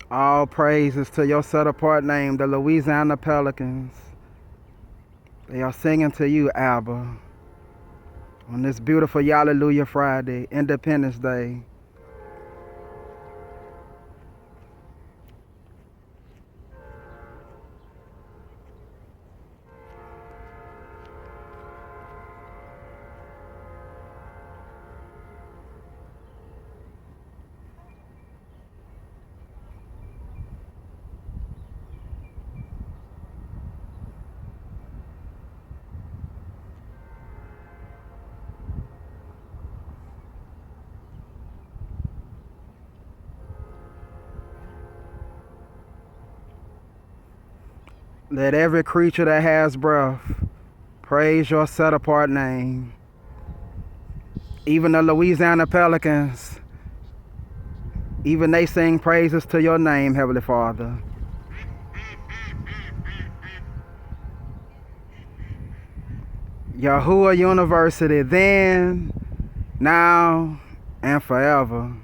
All praises to your set apart name, the Louisiana Pelicans. They are singing to you, Abba, on this beautiful Hallelujah Friday, Independence Day. Let every creature that has breath praise your set apart name. Even the Louisiana Pelicans, even they sing praises to your name, Heavenly Father. Yahuwah University, then, now, and forever.